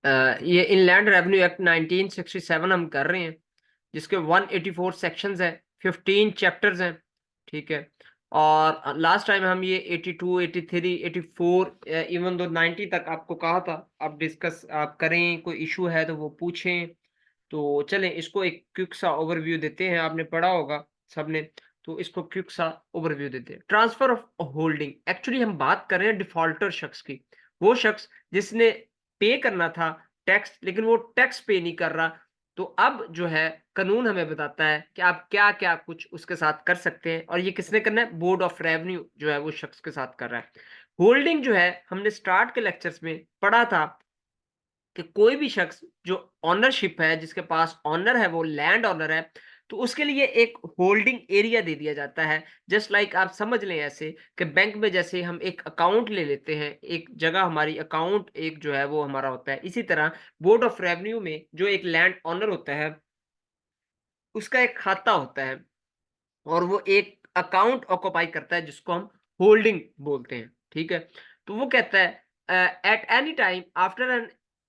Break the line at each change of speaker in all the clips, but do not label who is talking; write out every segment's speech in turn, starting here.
ये inland revenue act 1967 हम कर रहे हैं, जिसके 184 सेक्शंस हैं, 15 चैप्टर्स हैं। ठीक है। और लास्ट टाइम हम ये 82, 83, 84, इवन दो 90 तक आपको कहा था आप डिस्कस आप करें, कोई इशू है तो वो पूछें। तो चलें इसको एक क्विक सा ओवरव्यू देते हैं, आपने पढ़ा होगा सबने। तो इसको क्विक सा ओवरव्यू देते हैं। ट्रांसफर ऑफ होल्डिंग, एक्चुअली हम बात कर रहे हैं डिफॉल्टर शख्स की। वो शख्स जिसने पे करना था टैक्स, लेकिन वो टैक्स पे नहीं कर रहा। तो अब जो है कानून हमें बताता है कि आप क्या क्या कुछ उसके साथ कर सकते हैं, और ये किसने करना है? बोर्ड ऑफ रेवेन्यू जो है वो शख्स के साथ कर रहा है। होल्डिंग जो है हमने स्टार्ट के लेक्चर्स में पढ़ा था कि कोई भी शख्स जो ऑनरशिप है, जिसके पास ऑनर है, वो लैंड ऑनर है, तो उसके लिए एक होल्डिंग एरिया दे दिया जाता है। जस्ट लाइक आप समझ लें ऐसे कि बैंक में जैसे हम एक अकाउंट ले लेते हैं, एक जगह हमारी अकाउंट एक जो है वो हमारा होता है, इसी तरह बोर्ड ऑफ रेवेन्यू में जो एक लैंड ऑनर होता है, उसका एक खाता होता है, और वो एक अकाउंट ऑक्युपाई करता है, जिसको हम होल्डिंग बोलते हैं। ठीक है। तो वो कहता है at any time after an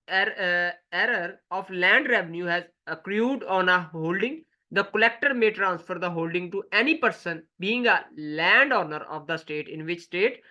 error of land revenue has accrued on a holding, the collector may transfer the holding to any person being a landowner of the state in which state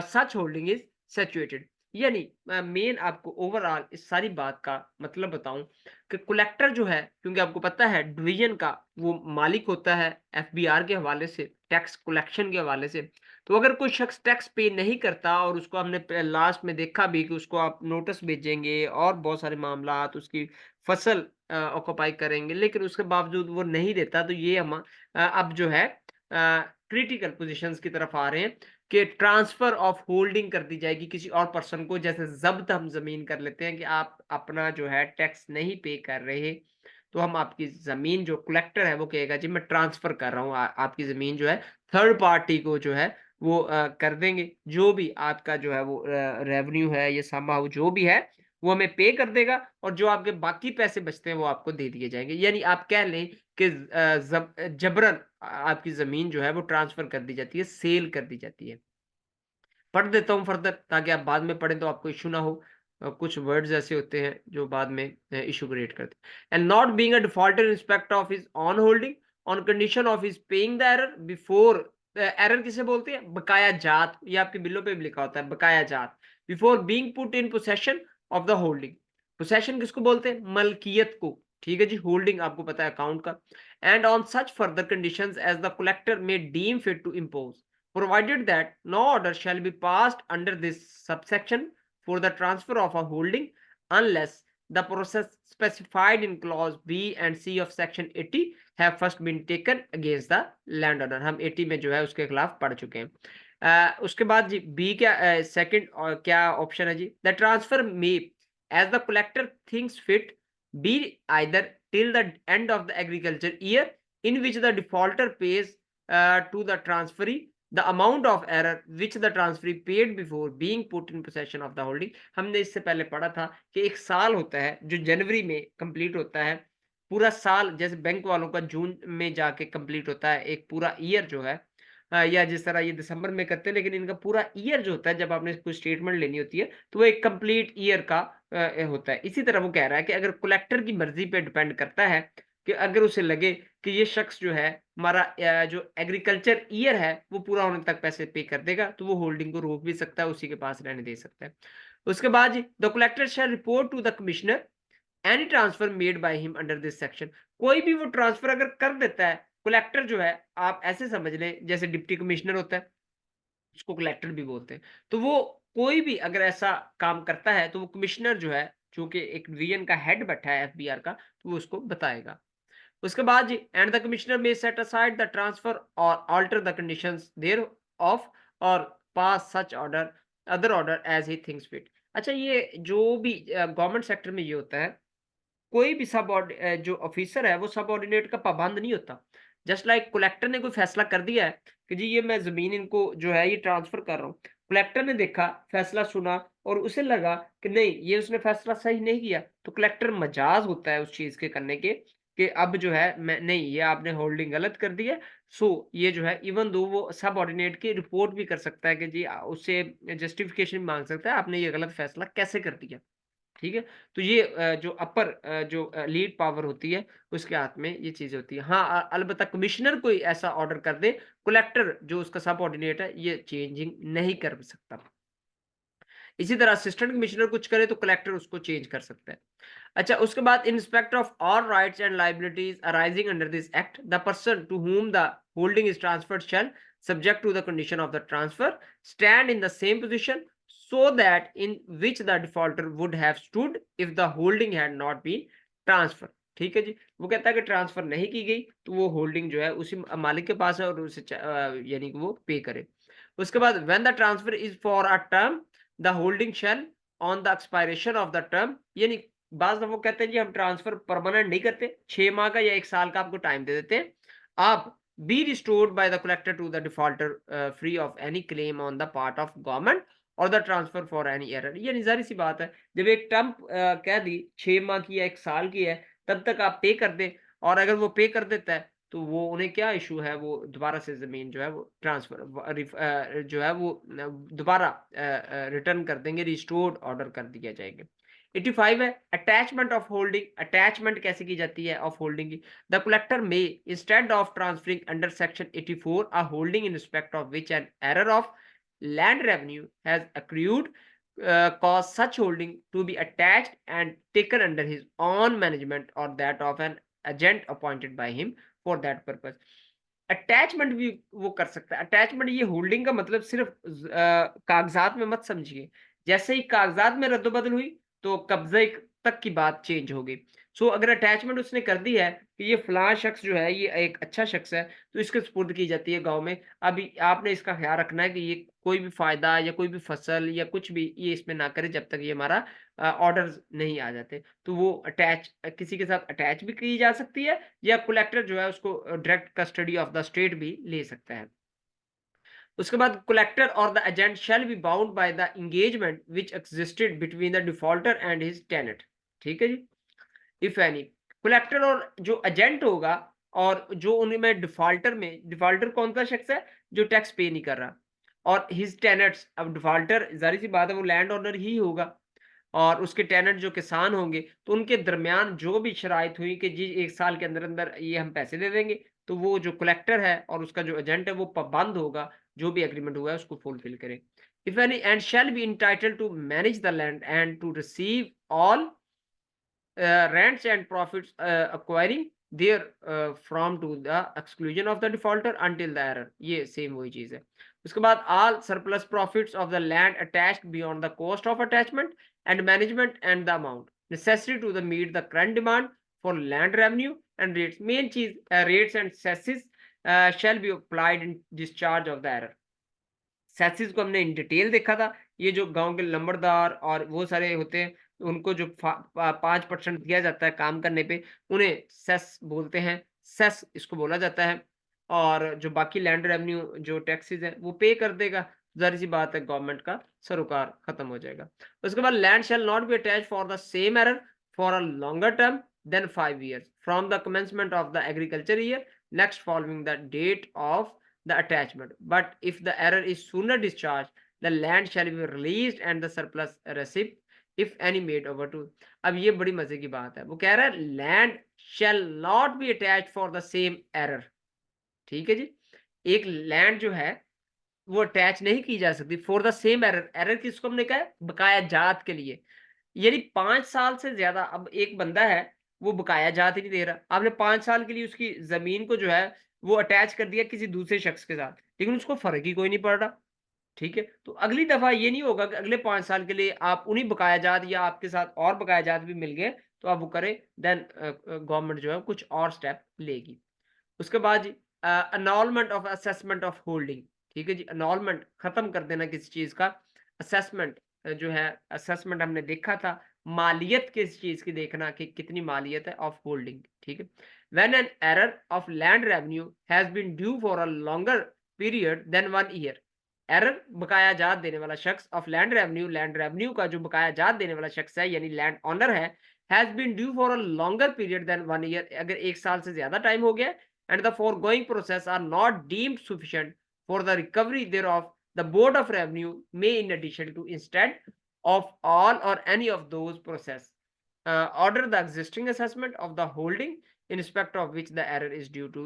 such holding is situated। यानी main आपको overall इस सारी बात का मतलब बताऊं कि collector जो है, क्योंकि आपको पता है डिवीजन का वो मालिक होता है एफबीआर के हवाले से, टैक्स कलेक्शन के हवाले से। तो अगर कोई शख्स टैक्स पे नहीं करता, और उसको हमने लास्ट में देखा भी कि उसको आप नोटिस भेजेंगे और बहुत सारे मामलात, उसकी फसल ऑक्युपाई करेंगे, लेकिन उसके बावजूद वो नहीं देता, तो ये हम अब जो है क्रिटिकल पोजीशंस की तरफ आ रहे हैं कि ट्रांसफर ऑफ होल्डिंग कर दी जाएगी किसी और पर्सन को। जैसे जब्त हम जमीन कर लेते हैं कि आप अपना जो है टैक्स नहीं पे कर रहे, तो हम आपकी जमीन, जो कलेक्टर है वो कहेगा जी मैं ट्रांसफर कर रहा हूँ आपकी जमीन जो है थर्ड पार्टी को जो है वो कर देंगे। जो भी आपका जो है वो रेवेन्यू है, ये समहाउ जो भी है वो हमें पे कर देगा, और जो आपके बाकी पैसे बचते हैं वो आपको दे दिए जाएंगे। यानी आप कह लें कि जबरन आपकी जमीन जो है वो ट्रांसफर कर दी जाती है, सेल कर दी जाती है। पढ़ देता हूँ फर्दर, ताकि आप बाद में पढ़ें तो आपको इशू ना हो। कुछ वर्ड्स ऐसे होते हैं जो बाद में इशू क्रिएट करते हैं। And not being a defaulter in respect of his on holding on condition of his paying the error before. Error किसे बोलते हैं? बकाया जात। ये आपके बिलों पे भी लिखा होता है, बकाया जात। Before being put in possession of the holding. Possession किसको बोलते हैं? मलकियत को। ठीक है जी। होल्डिंग आपको पता है अकाउंट का। And on such further conditions as the collector may deem fit to impose, provided that no order shall be passed under this subsection for the transfer of a holding unless the process specified in clause B and C of section 80 have first been taken against the landowner। हम 80 में जो है उसके खिलाफ पढ़ चुके हैं। उसके बाद जी बी क्या सेकंड और क्या ऑप्शन है जी? The transfer may as the collector thinks fit be either till the end of the agriculture year in which the defaulter pays to the transferee the amount of error which the transferee paid before being put in possession of the holding। हमने इससे पहले पढ़ा था कि एक साल होता है जो जनवरी में कंप्लीट होता है। पूरा साल जैसे बैंक वालों का जून में जाके कंप्लीट होता है, एक पूरा ईयर जो है या जिस तरह ये दिसंबर में करते हैं, लेकिन इनका पूरा ईयर जो होता है, जब आपने कोई स्टेटमेंट लेनी होती है तो वो एक कंप्लीट ईयर का होता है। इसी तरह वो कह रहा है कि अगर कलेक्टर की मर्जी पे डिपेंड करता है कि अगर उसे लगे कि ये शख्स जो है हमारा जो एग्रीकल्चर ईयर है वो पूरा होने तक पैसे पे कर देगा, तो वो होल्डिंग को रोक भी सकता है, उसी के पास रहने दे सकता है। उसके बाद the collector shall report to the commissioner any transfer made by him under this section. कोई भी वो ट्रांसफर अगर कर देता है कलेक्टर जो है, आप ऐसे समझ लें जैसे डिप्टी कमिश्नर होता है, उसको कलेक्टर भी बोलते हैं। तो वो कोई भी अगर ऐसा काम करता है तो वो कमिश्नर जो है, जो कि एक डिवीजन का हेड बैठा है एफबीआर का, तो वो उसको बताएगा। उसके बाद जी and the commissioner may set aside the transfer or alter the conditions thereof or pass such order other order as he thinks fit. अच्छा, ये जो भी गवर्नमेंट सेक्टर में ये होता है, कोई भी जो ऑफिसर है वो सबऑर्डिनेट का पाबंद नहीं होता। जस्ट लाइक कलेक्टर ने कोई फैसला कर दिया है कि जी ये मैं जमीन इनको जो है ये ट्रांसफर कर रहा हूँ। कलेक्टर ने देखा, फैसला सुना, और उसे लगा कि नहीं ये उसने फैसला सही नहीं किया, तो कलेक्टर मजाज होता है उस चीज के करने के कि अब जो है मैं नहीं, ये आपने होल्डिंग गलत कर दी है। सो ये जो है इवन दो वो सबऑर्डिनेट की रिपोर्ट भी कर सकता है कि जी उससे जस्टिफिकेशन मांग सकता है आपने ये गलत फैसला कैसे कर दिया। ठीक है। तो ये जो अपर जो लीड पावर होती है उसके हाथ में ये चीज होती है। हाँ, अलबत्ता कमिश्नर कोई ऐसा ऑर्डर कर दे, कलेक्टर जो उसका सबऑर्डिनेट है ये चेंजिंग नहीं कर सकता। इसी तरह असिस्टेंट कमिश्नर कुछ करे तो कलेक्टर उसको चेंज कर सकता है। अच्छा, उसके बाद in respect of all rights and liabilities arising under this act, the person to whom the holding is transferred shall, subject to the condition of the transfer, stand in the same position so that in which the defaulter would have stood if the holding had not been transferred। ठीक है जी। वो कहता है कि transfer नहीं की गई तो वो होल्डिंग जो है उसी मालिक के पास है और उसे यानी कि वो पे करे। उसके बाद when the transfer is for a term, the holding shell on the expiration of the term, यानी बाज़ दफ़ा वो कहते हैं जी हम ट्रांसफर परमानेंट नहीं करते, 6 माह का या 1 साल का आपको टाइम दे देते हैं। आप be restored by the collector to the defaulter free of any claim on the part of government or the transfer for any arrear. ये ज़ाहिर सी बात है, जब एक टर्म कह दी 6 माह की या 1 साल की है, तब तक आप पे कर दें और अगर वो पे कर देता है, तो वो उन्हें क्या इश्यू है, वो दोबारा से ज़मीन जो है वो ट्रांसफर जो है वो दोबारा रिटर्न कर देंगे, रिस्टोर्ड ऑर्डर कर दिया जाएगा। 85 है अटैचमेंट ऑफ होल्डिंग। अटैचमेंट कैसे की जाती है ऑफ होल्डिंग की? The collector may instead of transferring under section 84 a holding in respect of which N arrear of land revenue has accrued cause such holding to be attached and taken under his own management or that of an agent appointed by him for that purpose। Attachment भी वो कर सकता है। Attachment ये holding का मतलब सिर्फ कागजात में मत समझिए। जैसे ही कागजात में रद्द-बदल हुई तो कब्ज़े तक की बात चेंज हो गई। सो अगर अटैचमेंट उसने कर दी है कि ये फलाँ शख्स जो है ये एक अच्छा शख्स है, तो इसके सुपुर्द की जाती है गाँव में। अभी आपने इसका ख़्याल रखना है कि ये कोई भी फ़ायदा या कोई भी फसल या कुछ भी ये इसमें ना करे जब तक ये हमारा ऑर्डर्स नहीं आ जाते। तो वो किसी के साथ अटैच भी की जा सकती है या कलेक्टर जो है उसको direct custody of the state भी ले सकता है। उसके बाद कलेक्टर और the agent shall be bound by the engagement which existed between the defaulter and his tenant. ठीक है जी। इफ एनी, कलेक्टर और जो एजेंट होगा और जो उनमें डिफॉल्टर में, डिफॉल्टर कौन सा शख्स है जो टैक्स पे नहीं कर रहा, और हिज टेनेंट्स, अब डिफॉल्टर जाहिर सी बात है वो लैंड ओनर ही होगा और उसके टेनेंट जो किसान होंगे, तो उनके दरमियान जो भी शराइत हुई कि जी 1 साल के अंदर-अंदर ये हम पैसे दे देंगे, तो वो जो कलेक्टर है और उसका जो एजेंट है वो पाबंद होगा, जो भी एग्रीमेंट हुआ है उसको फुलफिल करे। If any and shall be entitled to manage the land and to receive all rents and profits acquiring there from to the exclusion of the defaulter until the error। ये same वही चीज है। उसके बाद all surplus profits of the land attached beyond the cost of attachment and management and the amount necessary to the meet the current demand for land revenue and rates। main चीज rates and cesses shall be applied in discharge of the error। सेसिस को हमने in detail देखा था। ये जो गाँव के लंबड़दार और वो सारे होते हैं, उनको जो 5% दिया जाता है काम करने पे, उन्हें सेस बोलते हैं। सेस इसको बोला जाता है और जो बाकी लैंड रेवेन्यू जो टैक्सेस हैं, वो पे कर देगा। ज़ाहिर-सी बात है गवर्नमेंट का सरोकार खत्म हो जाएगा। उसके बाद land shall not be attached for the same arrear for a longer term than 5 years from the commencement of the agriculture year next following the date of the attachment, but if the error is sooner discharged, the land shall be released and the surplus receipt if any made over to। अब ये बड़ी मजे की बात है, वो कह रहा है land shall not be attached for the same error। ठीक है जी। एक लैंड जो है वो अटैच नहीं की जा सकती for the same error. Error किसको हमने कहा है? बकाया जात के लिए। यानी 5 साल से ज्यादा, अब एक बंदा है वो बकाया जात ही नहीं दे रहा, आपने 5 साल के लिए उसकी जमीन को जो है वो अटैच कर दिया किसी दूसरे शख्स के साथ, लेकिन उसको फर्क ही कोई नहीं पड़ रहा। ठीक है, तो अगली दफा ये नहीं होगा कि अगले 5 साल के लिए आप उन्हीं बकाया जात या आपके साथ और बकाया जात भी मिल गए तो आप वो करें, देन गवर्नमेंट जो है कुछ और स्टेप लेगी। उसके बाद जी annulment of assessment of holding. ठीक है जी, annulment खत्म कर देना किसी चीज का। असेसमेंट जो है, असेसमेंट हमने देखा था, मालियत किस चीज की देखना कि कितनी मालियत है ऑफ होल्डिंग। ठीक है, when an arrear of land revenue has been due for a longer period than 1 year. Arrear बकाया जात देने वाला शख्स ऑफ लैंड रेवेन्यू का जो बकाया जात देने वाला शख्स है यानी लैंड ऑनर है, has been due for a longer period than 1 year, अगर 1 साल से ज्यादा टाइम हो गया and the foregoing process are not deemed sufficient for the recovery thereof, the Board of Revenue may in addition to instead of all or any of those process order the existing assessment of the holding in respect of which the error is due to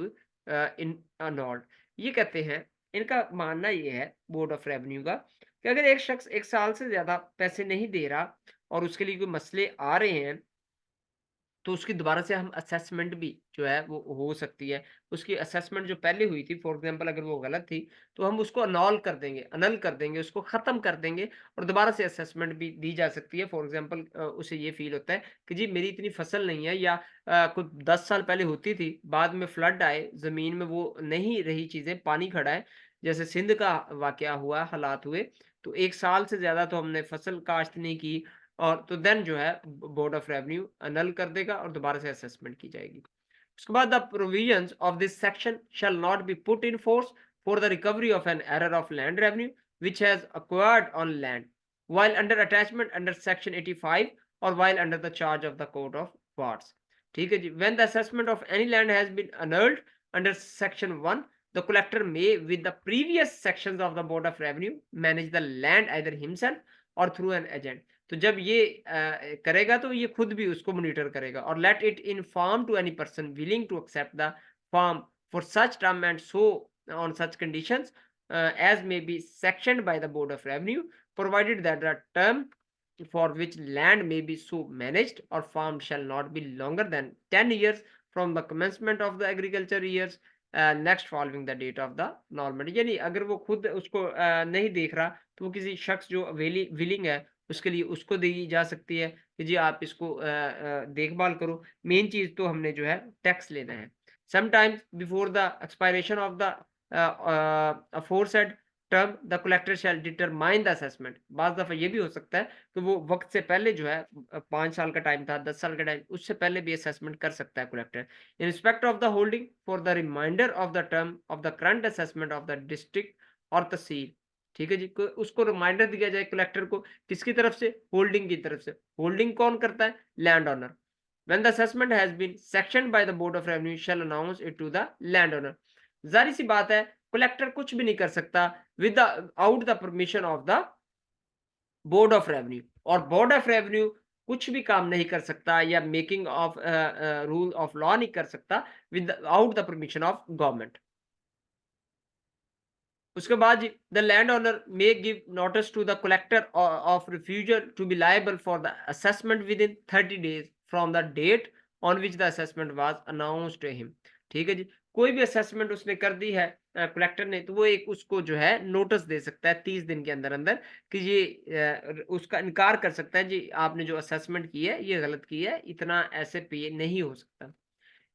in annulled। ये कहते हैं, इनका मानना ये है board of revenue का कि अगर एक शख्स 1 साल से ज्यादा पैसे नहीं दे रहा और उसके लिए कोई मसले आ रहे हैं, तो उसकी दोबारा से हम असेसमेंट भी जो है वो हो सकती है। उसकी असेसमेंट जो पहले हुई थी, फॉर एग्ज़ाम्पल अगर वो गलत थी, तो हम उसको अनल कर देंगे, उसको ख़त्म कर देंगे और दोबारा से असेसमेंट भी दी जा सकती है। फॉर एग्ज़ाम्पल उसे ये फ़ील होता है कि जी मेरी इतनी फसल नहीं है, या कुछ 10 साल पहले होती थी, बाद में फ्लड आए, ज़मीन में वो नहीं रही चीज़ें, पानी खड़ा है, जैसे सिंध का वाक़या हुआ, हालात हुए, तो 1 साल से ज़्यादा तो हमने फसल काश्त नहीं की, और तो देन जो है बोर्ड ऑफ रेवेन्यू अनल कर देगा और दोबारा से असेसमेंट की जाएगी। उसके बाद the provisions of this section shall not be put in force for the recovery of an arrear of land revenue which has acquired on land while under attachment under section 85 or while under the charge of the court of wards. ठीक है जी। When the assessment of any land has been annulled under section 1, the collector may with the previous sections of the board of revenue manage the land either himself और through an agent. तो जब ये करेगा तो ये खुद भी उसको मॉनिटर करेगा, और let it inform to any person willing to accept the form for such term and so on such conditions as may be sanctioned by the board of revenue, provided that the term for which land may be so managed or farmed shall not be longer than 10 years from the commencement of the agriculture years next following the date of the annulment। यानी अगर वो खुद उसको नहीं देख रहा, तो वो किसी शख्स जो विलिंग है उसके लिए उसको दी जा सकती है कि जी आप इसको देखभाल करो। मेन चीज तो हमने जो है टैक्स लेना है। Sometimes before the expiration of the aforesaid term the collector shall determine the assessment। बाज दफा ये भी हो सकता है कि वो वक्त से पहले जो है 5 साल का टाइम था, 10 साल का टाइम, उससे पहले भी असेसमेंट कर सकता है collector in respect of the holding for the remainder of the term of the current assessment of the district और तहसील। ठीक है जी। उसको रिमाइंडर दिया जाए कलेक्टर को, किसकी तरफ से? होल्डिंग की तरफ से। होल्डिंग कौन करता है? Land owner. When the assessment has been sectioned by the board of revenue shall announce it to the landowner। जारी सी बात है, कलेक्टर कुछ भी नहीं कर सकता without the permission of the board of revenue, और बोर्ड ऑफ रेवेन्यू कुछ भी काम नहीं कर सकता या making of rule of law नहीं कर सकता without the permission of government. उसके बाद the land owner may give notice to the collector of refusal to be liable for the assessment within 30 days from the date on which the assessment was announced to him. ठीक है जी। कोई भी assessment उसने कर दी है collector ने, तो वो एक उसको जो है नोटिस दे सकता है 30 दिन के अंदर अंदर कि ये उसका इनकार कर सकता है, जी आपने जो असेसमेंट की है ये गलत की है, इतना ऐसे पे नहीं हो सकता।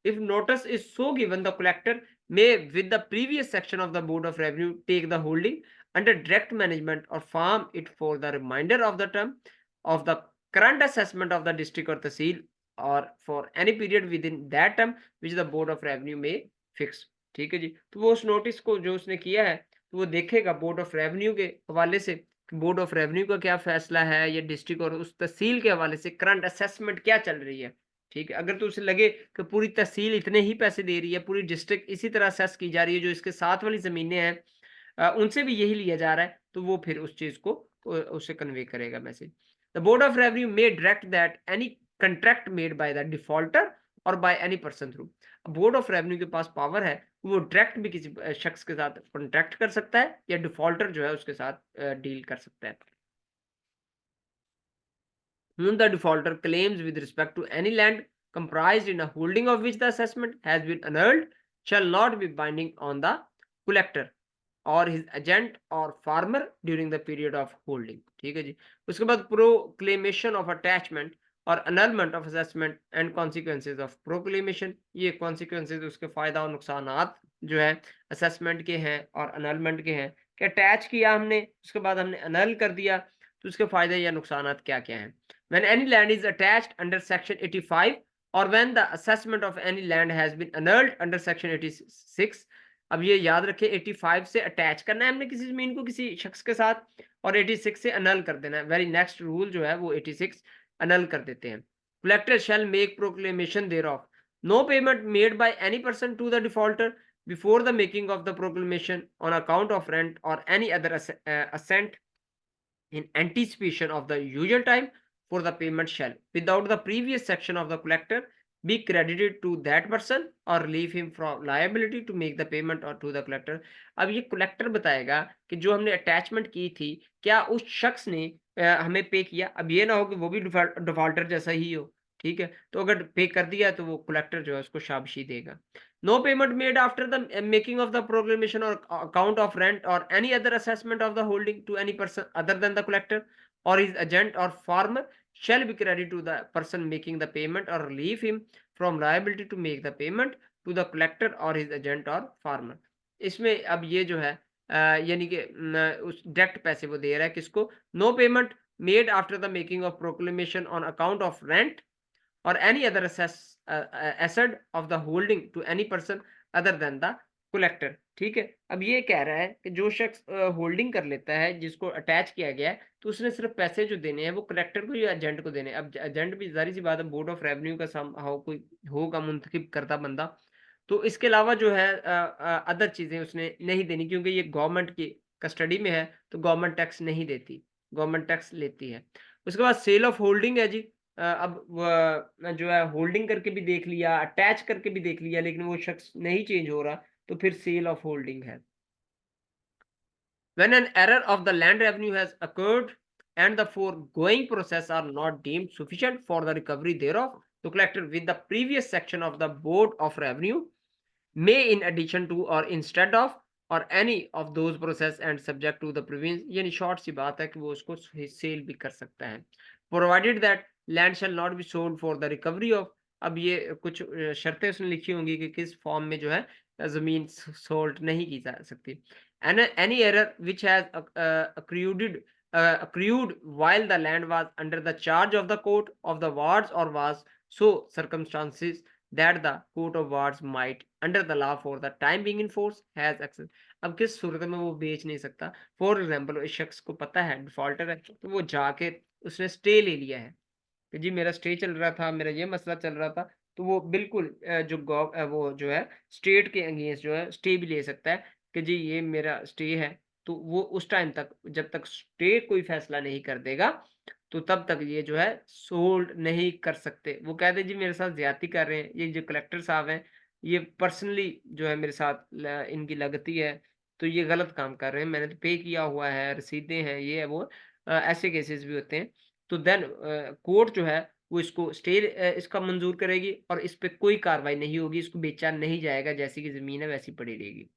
If notice is so given, the collector may, with the previous section of the Board of Revenue, take the holding under direct management or farm it for the remainder of the term of the current assessment of the district or tehsil, or for any period within that term which the Board of Revenue may fix। ठीक है जी। तो वो उस notice को जो उसने किया है, तो वो देखेगा बोर्ड ऑफ रेवेन्यू के हवाले से, बोर्ड ऑफ रेवेन्यू का क्या फैसला है, या डिस्ट्रिक्ट और उस तहसील के हवाले से करंट असेसमेंट क्या चल रही है। ठीक है। अगर तो उसे लगे कि पूरी तहसील इतने ही पैसे दे रही है, पूरी डिस्ट्रिक्ट इसी तरह असेस की जा रही है, जो इसके साथ वाली ज़मीनें हैं उनसे भी यही लिया जा रहा है, तो वो फिर उस चीज़ को उसे कन्वे करेगा message. The board of revenue may direct that any contract made by the defaulter or by any person through. Board of revenue के पास पावर है, वो डायरेक्ट भी किसी शख्स के साथ कॉन्ट्रैक्ट कर सकता है, या डिफॉल्टर जो है उसके साथ डील कर सकता है। Whom the defaulter claims with respect to any land comprised in a holding of which the assessment has been annulled shall not be binding on the collector or his agent or farmer during the period of holding। ठीक है जी। उसके बाद proclamation of attachment और annulment of assessment and consequences of proclamation। ये consequences उसके फायदा और नुकसानात जो है assessment के हैं और annulment के हैं कि अटैच किया हमने, उसके बाद हमने annul कर दिया, तो उसके फायदे या नुकसानात क्या क्या हैं। When any land is attached under section 85 or when the assessment of any land has been annulled under section 86। अब ये याद रखें 85 से अटैच करना है हमने किसी जमीन को किसी शख्स के साथ, और 86 से अनल कर देना है। वेरी नेक्स्ट रूल जो है वो 86 अनल कर देते हैं। Collector shell make proclamation thereof। No payment made by any person to the defaulter before the making of the proclamation on account of rent or any other assent in anticipation of the usual time for the payment shall, without the previous section of the collector, be credited to that person or relieve him from liability to make the payment or to the collector. अब ये collector बताएगा कि जो हमने attachment की थी क्या उस शख्स ने हमें पे किया। अब ये ना हो कि वो भी डिफॉल्टर जैसा ही हो, ठीक है, तो अगर पे कर दिया तो वो कलेक्टर जो है उसको शाबाशी देगा। No payment made after the making of the proclamation और अकाउंट ऑफ रेंट और any other assessment of the holding to any person other than the collector or his agent or farmer shall be credited to the person making the payment or relieve him from liability to make the payment to the collector or his agent or farmer। इसमें अब ये जो है यानी कि उस direct पैसे वो दे रहा है किसको। No payment made after the making of proclamation on account of rent or any other asset of the holding to any person other than the collector। ठीक है, अब ये कह रहा है कि जो शख्स होल्डिंग कर लेता है जिसको अटैच किया गया है तो उसने सिर्फ पैसे जो देने हैं वो कलेक्टर को या एजेंट को देने हैं। अब एजेंट भी जारी सी बात है बोर्ड ऑफ रेवेन्यू का कोई होगा मुंतखब करता बंदा, तो इसके अलावा जो है अदर चीजें उसने नहीं देनी क्योंकि ये गवर्नमेंट की कस्टडी में है तो गवर्नमेंट टैक्स नहीं देती, गवर्नमेंट टैक्स लेती है। उसके बाद सेल ऑफ होल्डिंग है जी। अब जो है होल्डिंग करके भी देख लिया, अटैच करके भी देख लिया, लेकिन वो शख्स नहीं चेंज हो रहा तो फिर सेल ऑफ होल्डिंग है। When an error of the land revenue has occurred and the foregoing process are not deemed sufficient for the recovery thereof, the collector with the previous section of the Board of Revenue may in addition to or instead of or any of those process and subject to the provisions, यानी short सी बात है कि वो उसको cell भी कर सकता है provided that land shall not be sold for the recovery of। अब ये कुछ शर्तें उसने लिखी होंगी कि किस फॉर्म में जो है जमीन सोल्ड नहीं की जा सकती। any error which has accrued while the land was under the charge of the court of the wards or was so circumstances that the court of wards might under the law for the time being in force has access। अब किस सूरत में वो बेच नहीं सकता। For example इस शख्स को पता है डिफॉल्टर है तो वो जाके उसने स्टे ले लिया है कि जी मेरा स्टे चल रहा था, मेरा ये मसला चल रहा था, तो वो बिल्कुल वो जो है स्टेट के अगेंस्ट जो है स्टे भी ले सकता है कि जी ये मेरा स्टे है। तो वो उस टाइम तक जब तक स्टेट कोई फैसला नहीं कर देगा तो तब तक ये जो है सोल्ड नहीं कर सकते। वो कहते जी मेरे साथ ज्यादती कर रहे हैं, ये जो कलेक्टर साहब हैं ये पर्सनली जो है मेरे साथ इनकी लगती है, तो ये गलत काम कर रहे हैं, मैंने तो पे किया हुआ है, रसीदें हैं, ये है वो। ऐसे केसेस भी होते हैं। तो देन कोर्ट जो है वो इसको स्टे इसका मंजूर करेगी और इस पे कोई कार्रवाई नहीं होगी, इसको बेचा नहीं जाएगा, जैसी की जमीन है वैसी पड़ी रहेगी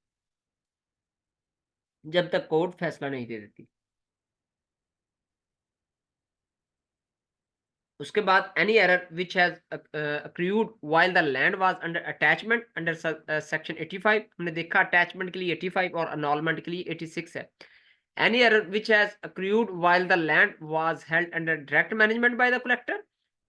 जब तक कोर्ट फैसला नहीं दे देती। उसके बाद any error which has accrued while the land was under attachment under section 85, हमने देखा अटैचमेंट के लिए 85 और annulment के लिए 86 है। Any error which has accrued while the land was held under direct management by the collector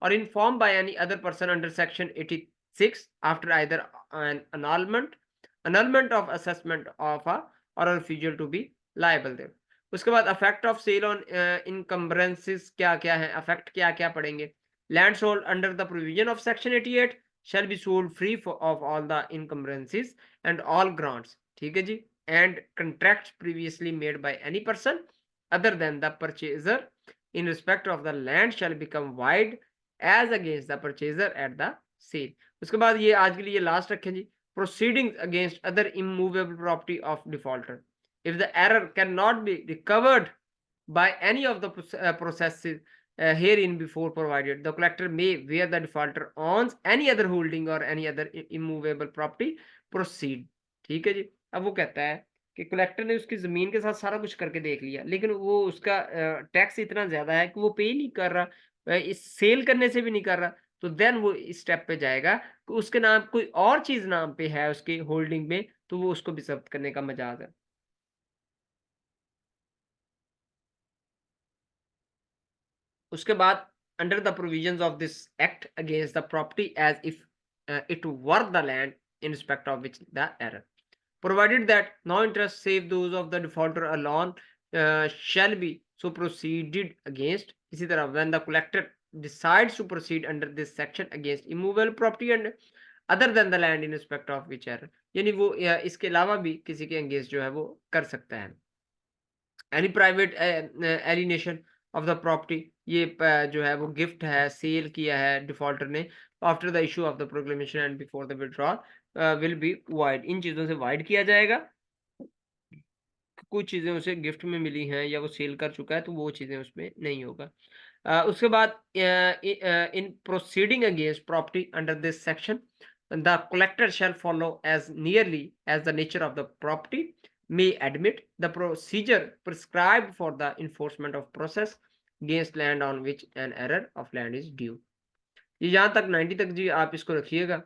or informed by any other person under section 86 after either an annulment of assessment of a or a refusal to be liable there। उसके बाद effect of sale on encumbrances क्या क्या है, effect क्या क्या पड़ेंगे। Land sold under the provision of section 88 shall be sold free of all the encumbrances and all grants। ठीक है जी। And contracts previously made by any person other than the purchaser in respect of the land shall become void as against the purchaser at the sale। उसके बाद ये आज के लिए last रखें जी। proceedings against other immovable property of defaulter, if the error cannot be recovered by any of the processes herein before provided, the collector may, where the defaulter owns any other holding or any other immovable property, proceed। ठीक है जी। अब वो कहता है कि collector ने उसकी जमीन के साथ सारा कुछ करके देख लिया लेकिन वो उसका टैक्स इतना ज्यादा है कि वो पे ही नहीं कर रहा, इस सेल करने से भी नहीं कर रहा, तो देन वो इस स्टेप पे जाएगा कि उसके नाम कोई और चीज नाम पे है उसके होल्डिंग में तो वो उसको भी जब्त करने का मजाज है। उसके बाद under the provisions of this act against the property as if it were the land in respect of which the arrear, provided that no interest save those of the defaulter alone shall be so proceeded against। इसी तरह when the collector decides to proceed under this section against immovable property and other than the land in respect of which error, यानी वो इसके अलावा भी किसी के against जो है वो कर सकता है। Any private alienation of the property, ये जो है वो गिफ्ट है, सेल किया है डिफॉल्टर ने after the issue of the proclamation and before the withdrawal will be void, इन चीज़ों से वाइड किया जाएगा। कुछ चीज़ें उसे गिफ्ट में मिली हैं या वो सेल कर चुका है तो वो चीज़ें उसमें नहीं होगा। उसके बाद in proceeding against property under this section the collector shall follow as nearly as the nature of the property may admit the procedure prescribed for the enforcement of process against land on which an error of land is due। ये यहाँ तक 90 तक जी आप इसको रखिएगा।